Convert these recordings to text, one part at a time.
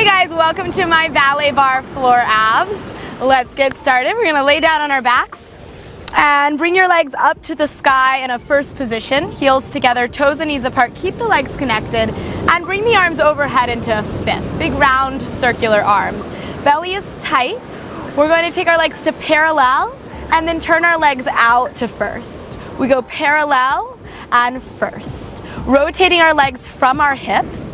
Hey guys, welcome to my ballet bar floor abs. Let's get started. We're gonna lay down on our backs and bring your legs up to the sky in a first position. Heels together, toes and knees apart. Keep the legs connected and bring the arms overhead into a fifth. Big round circular arms. Belly is tight. We're going to take our legs to parallel and then turn our legs out to first. We go parallel and first. Rotating our legs from our hips.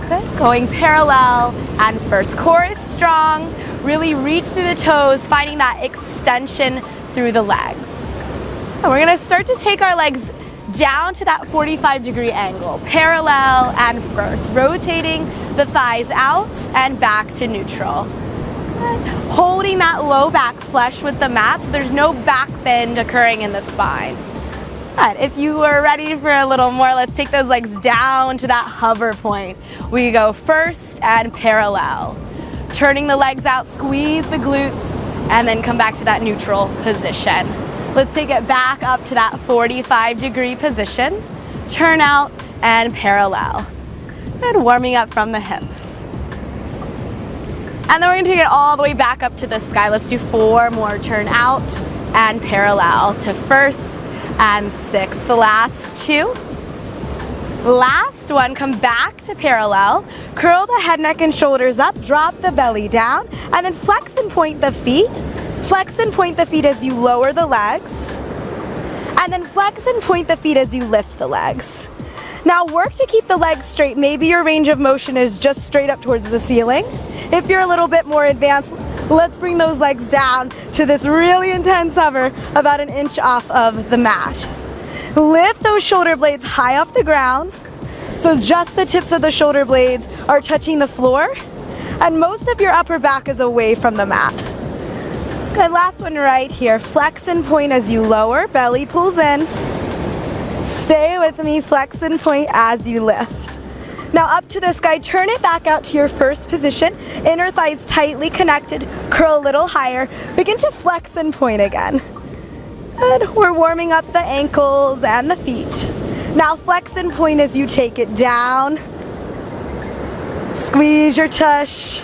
Good. Going parallel and first. Core is strong. Really reach through the toes, finding that extension through the legs. And we're going to start to take our legs down to that 45-degree angle. Parallel and first. Rotating the thighs out and back to neutral. Good. Holding that low back flush with the mat so there's no back bend occurring in the spine. Good. If you are ready for a little more, let's take those legs down to that hover point. We go first and parallel. Turning the legs out, squeeze the glutes, and then come back to that neutral position. Let's take it back up to that 45-degree position. Turn out and parallel. And warming up from the hips. And then we're going to take it all the way back up to the sky. Let's do 4 more. Turn out and parallel to first and sixth. The last 2. Last one, come back to parallel. Curl the head, neck, and shoulders up. Drop the belly down. And then flex and point the feet. Flex and point the feet as you lower the legs. And then flex and point the feet as you lift the legs. Now work to keep the legs straight. Maybe your range of motion is just straight up towards the ceiling. If you're a little bit more advanced, let's bring those legs down to this really intense hover about an inch off of the mat. Lift those shoulder blades high off the ground. So just the tips of the shoulder blades are touching the floor. And most of your upper back is away from the mat. Good, last one right here. Flex and point as you lower, belly pulls in. Stay with me, flex and point as you lift. Now up to the sky, turn it back out to your first position. Inner thighs tightly connected, curl a little higher. Begin to flex and point again. And we're warming up the ankles and the feet. Now flex and point as you take it down. Squeeze your tush.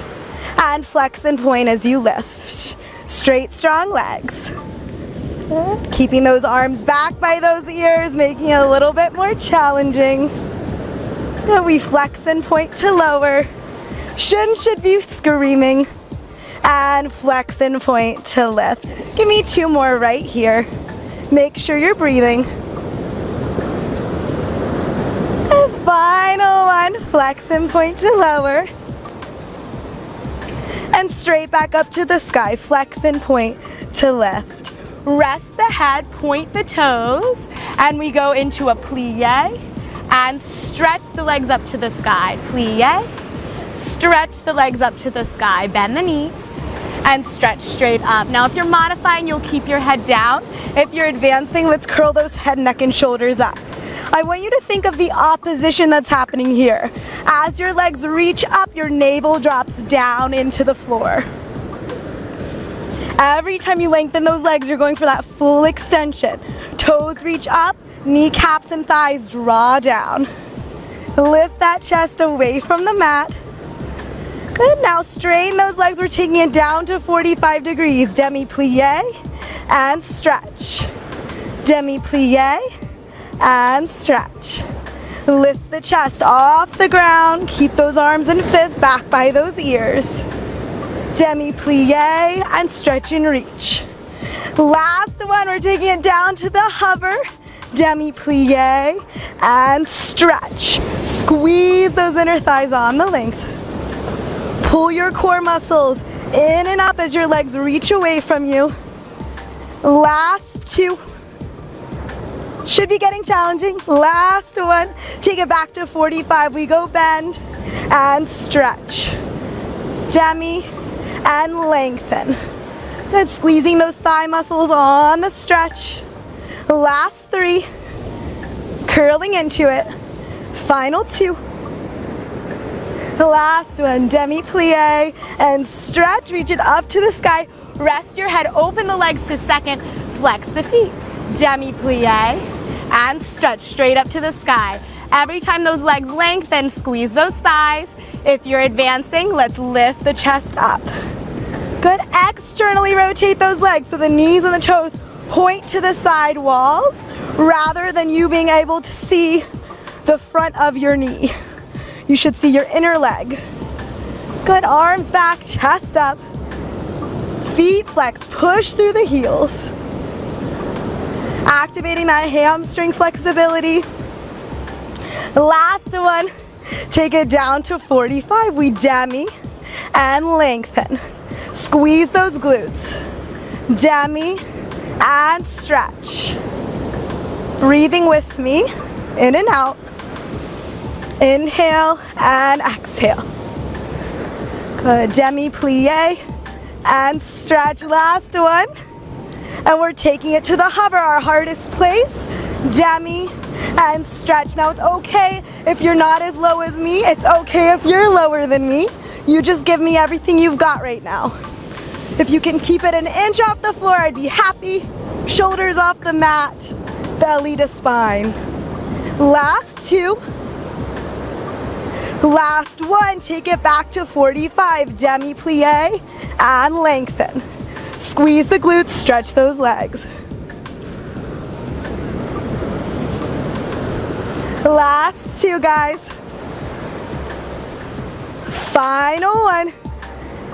And flex and point as you lift. Straight, strong legs. Keeping those arms back by those ears, making it a little bit more challenging. We flex and point to lower. Shin should be screaming. And flex and point to lift. Give me 2 more right here. Make sure you're breathing. And final one, flex and point to lower. And straight back up to the sky, flex and point to lift. Rest the head, point the toes, and we go into a plie. And stretch the legs up to the sky. Plie. Stretch the legs up to the sky. Bend the knees and stretch straight up. Now if you're modifying, you'll keep your head down. If you're advancing, let's curl those head, neck, and shoulders up. I want you to think of the opposition that's happening here. As your legs reach up, your navel drops down into the floor. Every time you lengthen those legs, you're going for that full extension. Toes reach up. Kneecaps and thighs draw down. Lift that chest away from the mat. Good, now straighten those legs. We're taking it down to 45 degrees. Demi-plie and stretch. Demi-plie and stretch. Lift the chest off the ground. Keep those arms in fifth, back by those ears. Demi-plie and stretch and reach. Last one, we're taking it down to the hover. Demi-plie and stretch. Squeeze those inner thighs on the length. Pull your core muscles in and up as your legs reach away from you. Last 2. Should be getting challenging. Last one. Take it back to 45. We go bend and stretch. Demi and lengthen. Good. Squeezing those thigh muscles on the stretch. Last 3, curling into it. Final 2. The last one, demi-plie and stretch, reach it up to the sky. Rest your head, open the legs to second, flex the feet. Demi-plie and stretch straight up to the sky. Every time those legs lengthen, squeeze those thighs. If you're advancing, let's lift the chest up. Good, externally rotate those legs so the knees and the toes point to the side walls rather than you being able to see the front of your knee. You should see your inner leg. Good, arms back, chest up. Feet flex, push through the heels. Activating that hamstring flexibility. Last one, take it down to 45. We demi and lengthen. Squeeze those glutes. Demi and stretch. Breathing with me, in and out. Inhale and exhale. Good, demi plie and stretch. Last one. And we're taking it to the hover, our hardest place. Demi and stretch. Now it's okay if you're not as low as me. It's okay if you're lower than me. You just give me everything you've got right now. If you can keep it an inch off the floor, I'd be happy. Shoulders off the mat, belly to spine. Last two. Last one, take it back to 45. Demi plie and lengthen. Squeeze the glutes, stretch those legs. Last two, guys. Final one.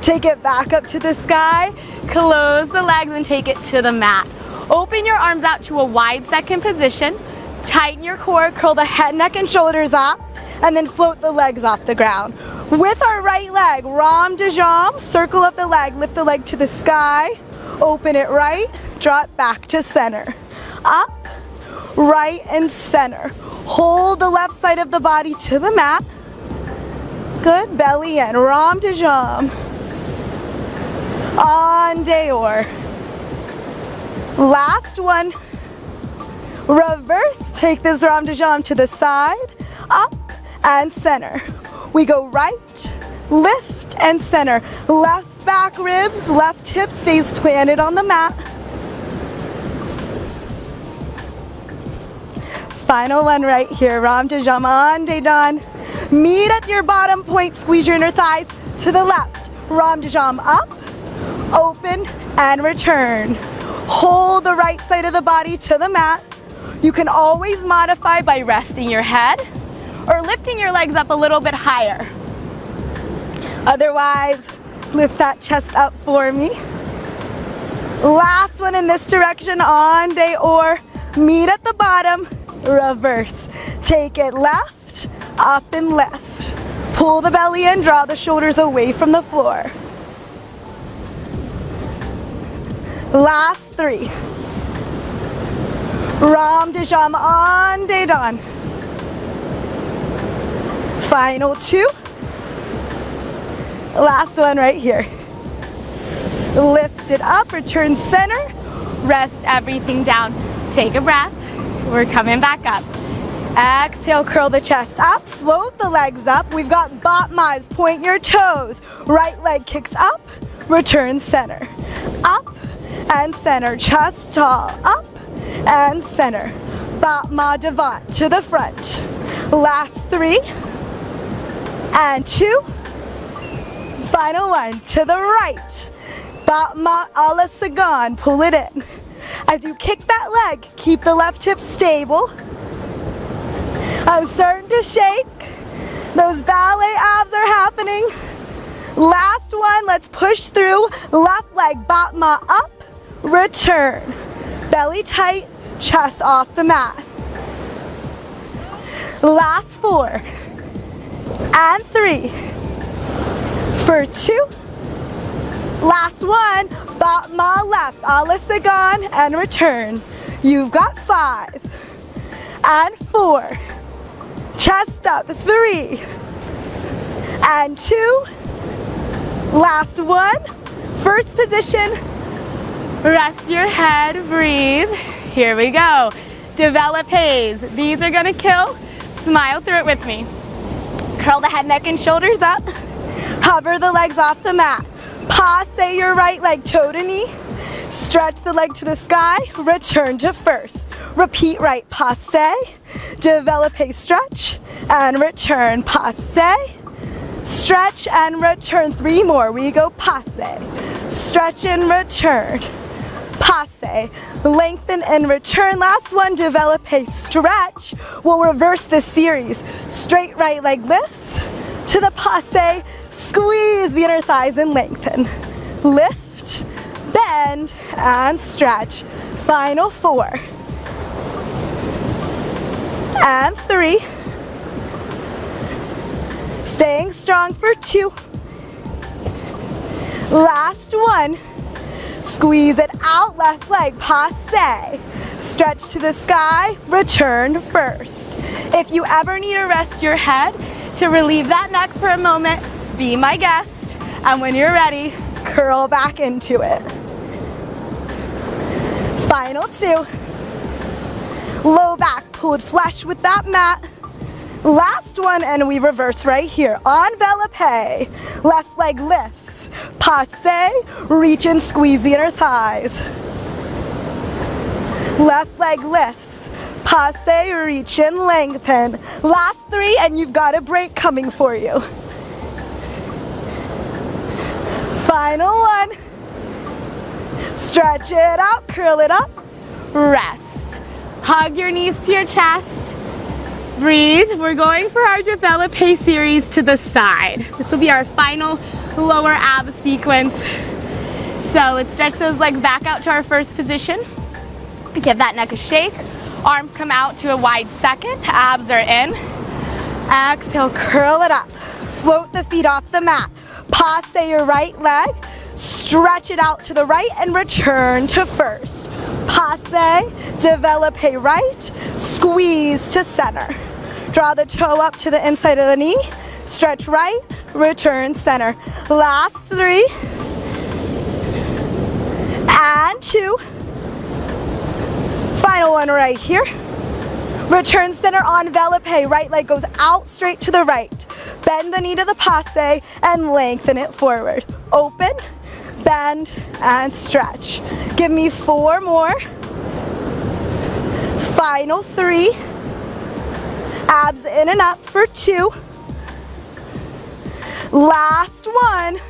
Take it back up to the sky, close the legs and take it to the mat. Open your arms out to a wide second position, tighten your core, curl the head, neck, and shoulders up, and then float the legs off the ground. With our right leg, rond de jambe, circle up the leg, lift the leg to the sky, open it right, draw it back to center. Up, right, and center. Hold the left side of the body to the mat. Good, belly in, rond de jambe. En dehors. Last one. Reverse, take this rond de jambe to the side, up and center. We go right, lift and center. Left back ribs, left hip stays planted on the mat. Final one right here, rond de jambe, en dedans. Meet at your bottom point, squeeze your inner thighs to the left. Rond de jambe up, open and return. Hold the right side of the body to the mat. You can always modify by resting your head or lifting your legs up a little bit higher. Otherwise, lift that chest up for me. Last one in this direction, en dehors. Meet at the bottom, reverse. Take it left, up and left. Pull the belly in, draw the shoulders away from the floor. Last three. Rond de jambe, en dedans. Final two. Last one right here. Lift it up, return center. Rest everything down. Take a breath. We're coming back up. Exhale, curl the chest up, float the legs up. We've got battements, point your toes. Right leg kicks up, return center. Up and center, chest tall, up and center. Battement devant to the front. Last three and two. Final one to the right. Battement a la seconde, pull it in. As you kick that leg, keep the left hip stable. I'm starting to shake. Those ballet abs are happening. Last one, let's push through. Left leg, battement up, return. Belly tight, chest off the mat. Last four and three for two. Last one, battement left, a la seconde, and return. You've got five and four. Chest up, three and two. Last one, first position. Rest your head, breathe. Here we go. Developes. These are gonna kill. Smile through it with me. Curl the head, neck, and shoulders up. Hover the legs off the mat. Passe your right leg toe to knee. Stretch the leg to the sky. Return to first. Repeat right, passe. Develop a stretch. And return, passe. Stretch and return. 3 more. We go passe. Stretch and return. Passe. Lengthen and return. Last one, develop a stretch. We'll reverse this series. Straight right leg lifts to the passe. Squeeze the inner thighs and lengthen. Lift, bend, and stretch. Final 4. And 3. Staying strong for 2. Last one. Squeeze it out, left leg, passe. Stretch to the sky, return first. If you ever need to rest your head to relieve that neck for a moment, be my guest. And when you're ready, curl back into it. Final 2. Low back pulled flush with that mat. Last one, and we reverse right here. Envelope. Left leg lifts. Passe. Reach and squeeze the inner thighs. Left leg lifts. Passe. Reach and lengthen. Last 3, and you've got a break coming for you. Final 1. Stretch it out, curl it up. Rest. Hug your knees to your chest. Breathe. We're going for our develope series to the side. This will be our final lower ab sequence. So let's stretch those legs back out to our first position. Give that neck a shake. Arms come out to a wide second. Abs are in. Exhale, curl it up. Float the feet off the mat. Passe your right leg. Stretch it out to the right and return to first. Passe, develop a right, squeeze to center. Draw the toe up to the inside of the knee. Stretch right, return center. Last 3. And 2. Final one right here. Return center, envelope. Right leg goes out straight to the right. Bend the knee to the passe and lengthen it forward. Open, bend, and stretch. Give me 4 more. Final 3. Abs in and up for 2. Last one.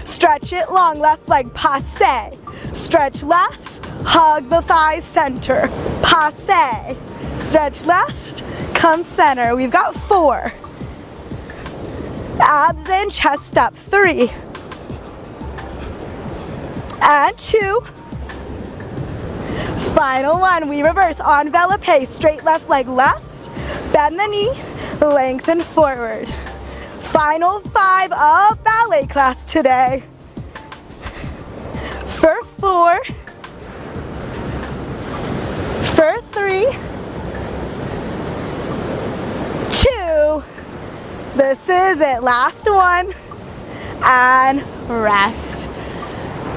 Stretch it long, left leg passe. Stretch left, hug the thighs, center. Passe. Stretch left, come center. We've got 4. Abs in, chest up. 3. And 2. Final 1. We reverse. Envelope. Straight left leg left. Bend the knee. Lengthen forward. Final 5 of ballet class today. For 4. For 3. 2. This is it. Last one. And rest.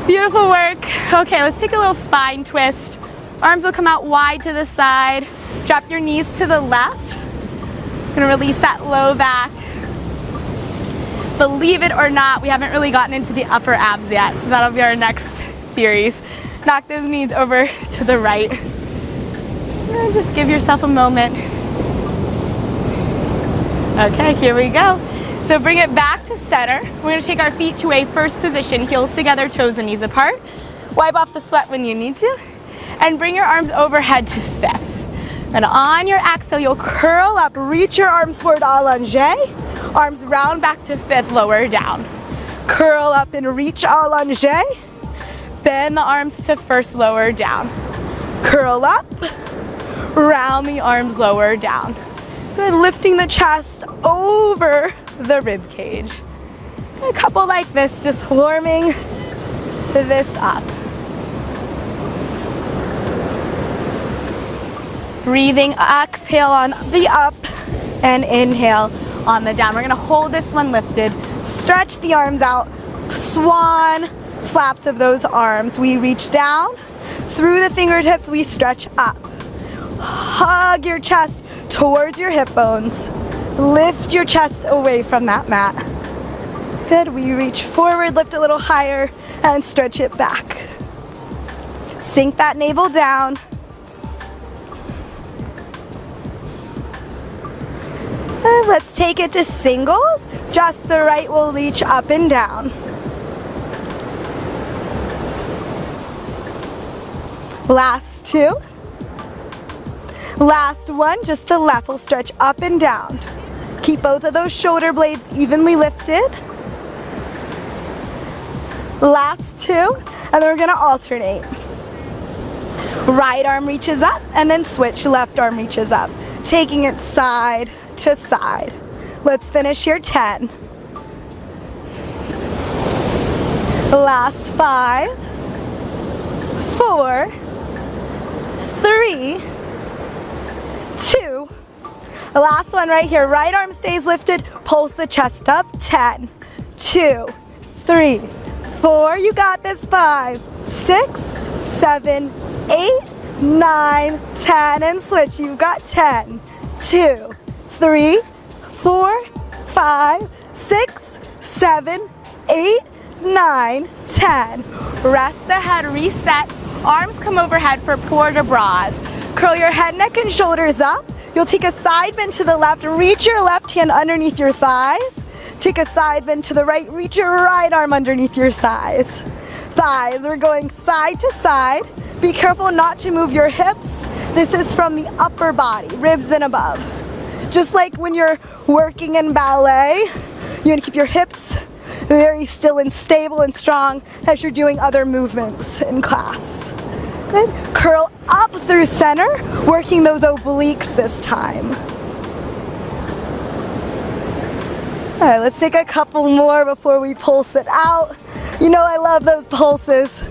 Beautiful work. Okay, let's take a little spine twist. Arms will come out wide to the side. Drop your knees to the left. Gonna release that low back. Believe it or not, we haven't really gotten into the upper abs yet, so that'll be our next series. Knock those knees over to the right. And just give yourself a moment. Okay, here we go. So bring it back to center. We're gonna take our feet to a first position, heels together, toes and knees apart. Wipe off the sweat when you need to. And bring your arms overhead to 5th. And on your exhale, you'll curl up, reach your arms forward, allongé. Arms round back to 5th, lower down. Curl up and reach, allongé. Bend the arms to 1st, lower down. Curl up, round the arms, lower down. Good, lifting the chest over the rib cage. A couple like this, just warming this up. Breathing, exhale on the up and inhale on the down. We're gonna hold this one lifted. Stretch the arms out. Swan flaps of those arms. We reach down. Through the fingertips, we stretch up. Hug your chest towards your hip bones. Lift your chest away from that mat. Good, we reach forward, lift a little higher, and stretch it back. Sink that navel down. And let's take it to singles. Just the right will reach up and down. Last two. Last one, just the left will stretch up and down. Keep both of those shoulder blades evenly lifted. Last two, and then we're gonna alternate. Right arm reaches up, and then switch, left arm reaches up. Taking it side to side. Let's finish here, 10. Last 5, 4, 3, 2. The last one right here. Right arm stays lifted. Pulse the chest up. 10, 2, 3, 4. You got this. 5, 6, 7, 8, 9, 10. And switch. You've got 10, 2, 3, 4, 5, 6, 7, 8, 9, 10. Rest the head. Reset. Arms come overhead for port de bras. Curl your head, neck, and shoulders up. You'll take a side bend to the left. Reach your left hand underneath your thighs. Take a side bend to the right. Reach your right arm underneath your thighs. We're going side to side. Be careful not to move your hips. This is from the upper body, ribs and above. Just like when you're working in ballet, you want to keep your hips very still and stable and strong as you're doing other movements in class. Good. Curl up through center, working those obliques this time. All right, let's take a couple more before we pulse it out. You know I love those pulses.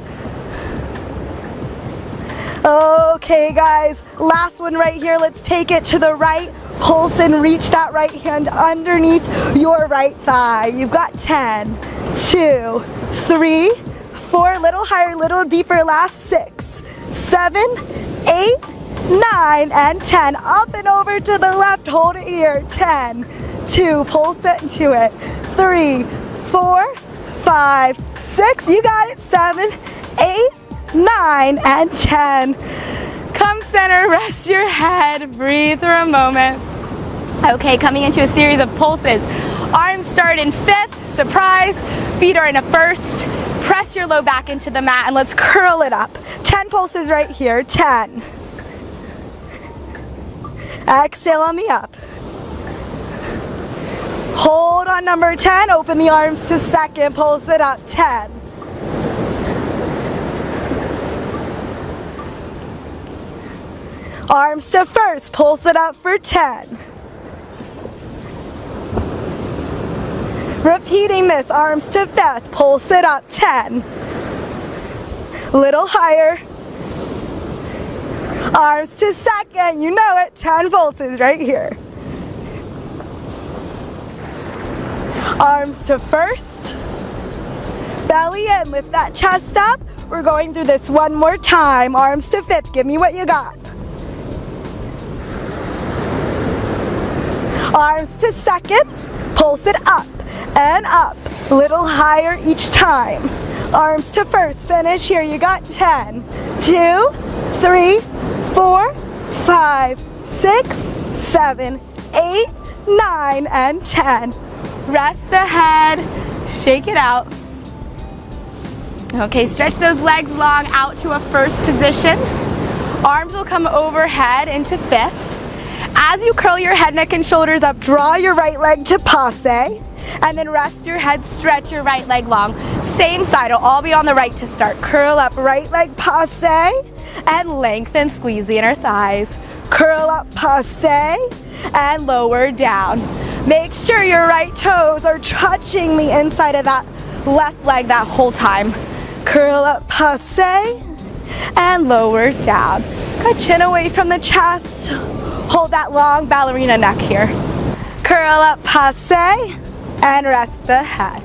Okay guys, last one right here. Let's take it to the right. Pulse and reach that right hand underneath your right thigh. You've got 10, 2, 3, 4, little higher, little deeper, last 6, 7, 8, 9, and 10. Up and over to the left, hold it here. 10, 2, pulse it into it. 3, 4, 5, 6, you got it. 7, 8, 9, and 10. Come center, rest your head, breathe for a moment. Okay, coming into a series of pulses. Arms start in 5th, surprise. Feet are in a 1st. Press your low back into the mat and let's curl it up. 10 pulses right here, 10. Exhale on the up. Hold on number 10, open the arms to 2nd, pulse it up, 10. Arms to 1st, pulse it up for 10. Repeating this, arms to 5th, pulse it up, 10. Little higher. Arms to 2nd, you know it, 10 pulses right here. Arms to 1st. Belly in, lift that chest up. We're going through this one more time. Arms to 5th, give me what you got. Arms to 2nd, pulse it up and up, little higher each time. Arms to 1st, finish here, you got 10, 2, 3, 4, 5, 6, 7, 8, 9, and 10. Rest the head, shake it out. Okay, stretch those legs long out to a 1st position. Arms will come overhead into 5th. As you curl your head, neck, and shoulders up, draw your right leg to passe, and then rest your head, stretch your right leg long. Same side, it'll all be on the right to start. Curl up, right leg passe, and lengthen, squeeze the inner thighs. Curl up, passe, and lower down. Make sure your right toes are touching the inside of that left leg that whole time. Curl up, passe, and lower down. Good, chin away from the chest. Hold that long ballerina neck here. Curl up, passe, and rest the head.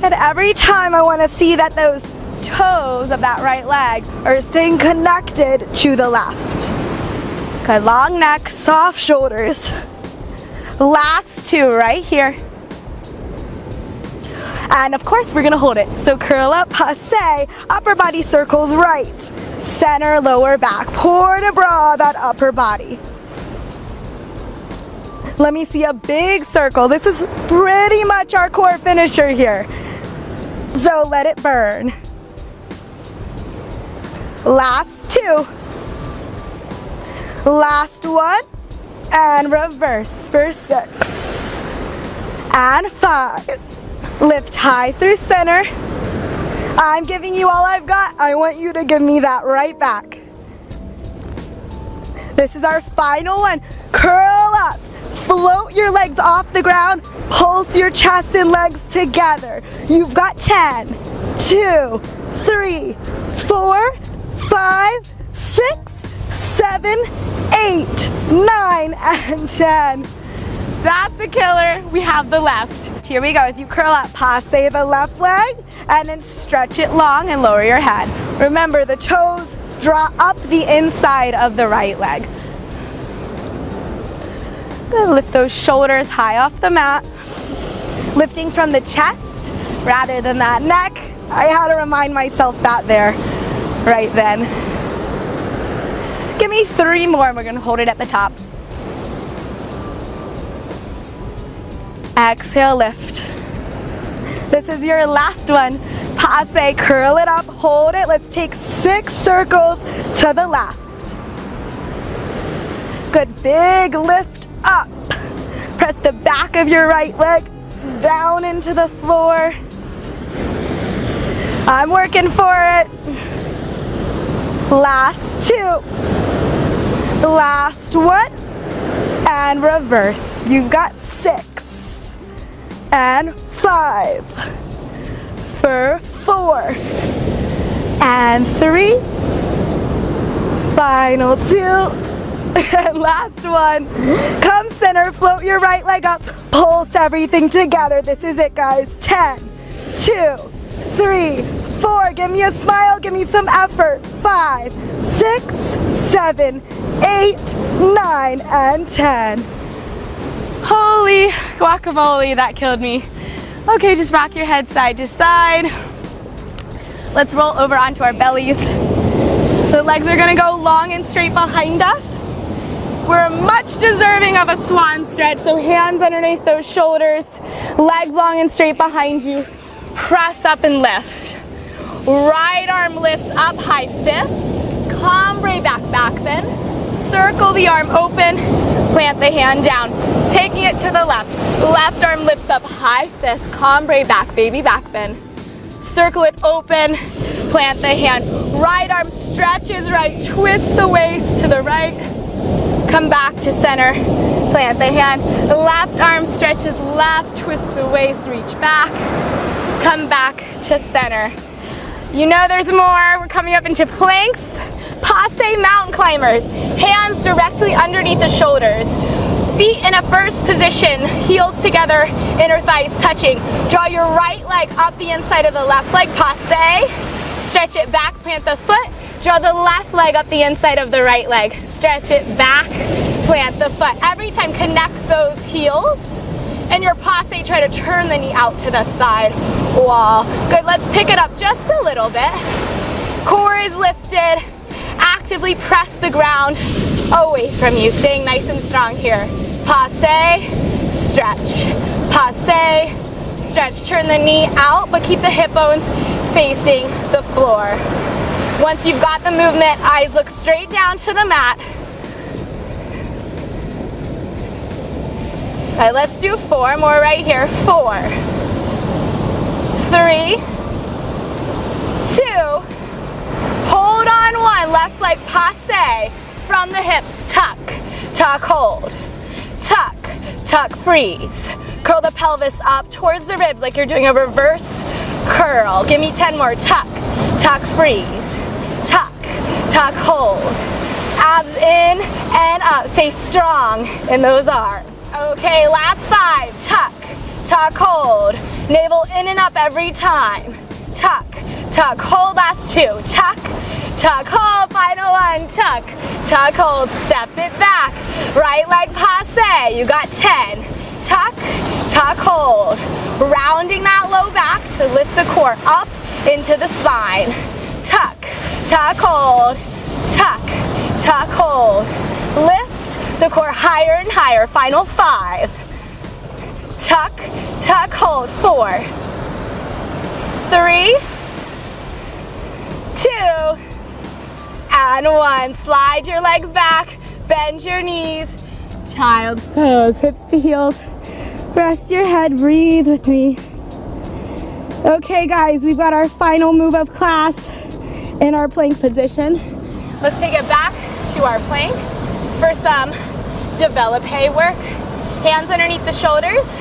And every time I want to see that those toes of that right leg are staying connected to the left. Good, long neck, soft shoulders. Last 2 right here. And of course we're gonna hold it. So curl up, passe, upper body circles right. Center, lower back, port de bras that upper body. Let me see a big circle. This is pretty much our core finisher here. So let it burn. Last 2. Last 1. And reverse for 6. And 5. Lift high through center. I'm giving you all I've got. I want you to give me that right back. This is our final one. Curl up. Float your legs off the ground. Pulse your chest and legs together. You've got 10, 2, 3, 4, 5, 6, 7, 8, 9, and 10. That's a killer. We have the left. Here we go. As you curl up, passe the left leg and then stretch it long and lower your head. Remember, the toes draw up the inside of the right leg. Lift those shoulders high off the mat. Lifting from the chest rather than that neck. I had to remind myself that there, right then. Give me 3 more and we're gonna hold it at the top. Exhale, lift. This is your last one. Passe, curl it up, hold it. Let's take 6 circles to the left. Good, big lift up. Press the back of your right leg down into the floor. I'm working for it. Last 2. Last 1. And reverse. You've got 6. And 5. For 4. And 3. Final 2. And last one. Come center, float your right leg up, pulse everything together. This is it, guys. 10, 2, 3, 4. Give me a smile, give me some effort. 5, 6, 7, 8, 9, and 10. Holy guacamole, that killed me. Okay, just rock your head side to side. Let's roll over onto our bellies. So the legs are gonna go long and straight behind us. We're much deserving of a swan stretch, so hands underneath those shoulders, legs long and straight behind you. Press up and lift. Right arm lifts up, high fifth. Cambre back, back bend. Circle the arm open, plant the hand down. Taking it to the left. Left arm lifts up, high fifth. Cambre back, baby back bend. Circle it open, plant the hand. Right arm stretches right, twist the waist to the right. Come back to center, plant the hand. The left arm stretches left, twist the waist, reach back. Come back to center. You know there's more. We're coming up into planks. Passe mountain climbers. Hands directly underneath the shoulders. Feet in a first position, heels together, inner thighs touching. Draw your right leg up the inside of the left leg, passe. Stretch it back, plant the foot. Draw the left leg up the inside of the right leg. Stretch it back, plant the foot. Every time, connect those heels. And your passe, try to turn the knee out to the side wall. Good, let's pick it up just a little bit. Core is lifted. Actively press the ground away from you, staying nice and strong here. Passe, stretch. Passe, stretch. Turn the knee out, but keep the hip bones facing the floor. Once you've got the movement, eyes look straight down to the mat. Okay, let's do 4 more right here. 4, 3, 2, hold on 1, left leg passe, from the hips, tuck, tuck, hold, tuck, tuck, freeze. Curl the pelvis up towards the ribs like you're doing a reverse curl. Give me 10 more, tuck, tuck, freeze. Tuck, tuck, hold. Abs in and up. Stay strong in those arms. Okay, last 5. Tuck, tuck, hold. Navel in and up every time. Tuck, tuck, hold. Last 2. Tuck, tuck, hold. Final 1. Tuck, tuck, hold. Step it back. Right leg passe. You got 10. Tuck, tuck, hold. Rounding that low back to lift the core up into the spine. Tuck, tuck, hold, tuck, tuck, hold. Lift, lift the core higher and higher. Final 5. Tuck, tuck, hold. 4, 3, 2, and 1. Slide your legs back, bend your knees. Child's pose, hips to heels. Rest your head, breathe with me. Okay guys, we've got our final move of class in our plank position. Let's take it back to our plank for some développé work. Hands underneath the shoulders,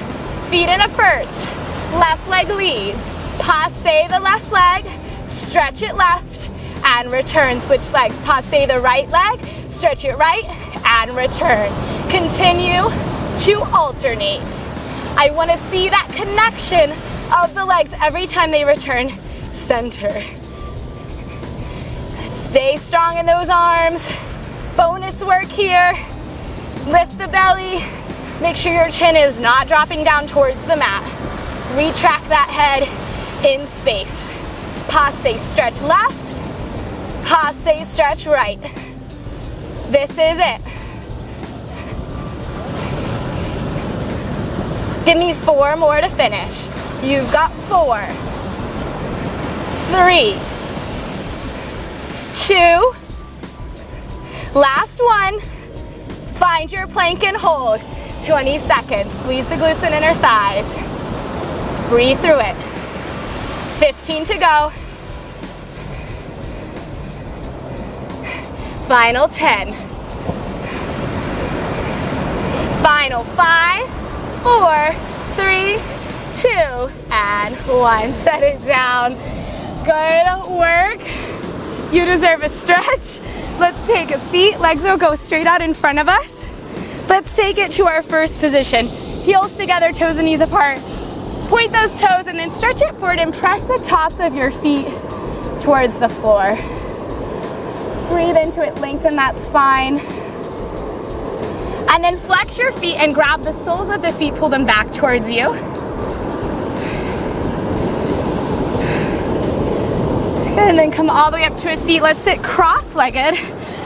feet in a first. Left leg leads. Passe the left leg, stretch it left, and return. Switch legs. Passe the right leg, stretch it right, and return. Continue to alternate. I want to see that connection of the legs every time they return center. Stay strong in those arms. Bonus work here. Lift the belly. Make sure your chin is not dropping down towards the mat. Retract that head in space. Passe, stretch left. Passe, stretch right. This is it. Give me 4 more to finish. You've got 4, 3, 2, last one. Find your plank and hold. 20 seconds. Squeeze the glutes and inner thighs. Breathe through it. 15 to go. Final 10. Final 5, 4, 3, 2, and 1. Set it down. Good work. You deserve a stretch. Let's take a seat. Legs will go straight out in front of us. Let's take it to our first position. Heels together, toes and knees apart. Point those toes and then stretch it forward and press the tops of your feet towards the floor. Breathe into it, lengthen that spine. And then flex your feet and grab the soles of the feet, pull them back towards you. And then come all the way up to a seat. Let's sit cross-legged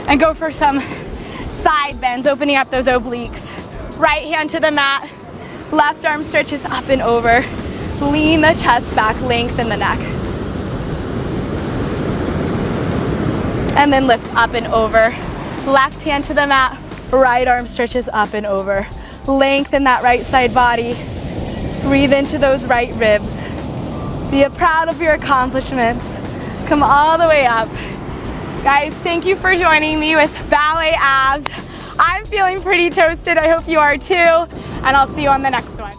and go for some side bends, opening up those obliques. Right hand to the mat, left arm stretches up and over. Lean the chest back, lengthen the neck. And then lift up and over. Left hand to the mat, right arm stretches up and over. Lengthen that right side body. Breathe into those right ribs. Be proud of your accomplishments. Come all the way up. Guys, thank you for joining me with Ballet Abs. I'm feeling pretty toasted. I hope you are too. And I'll see you on the next one.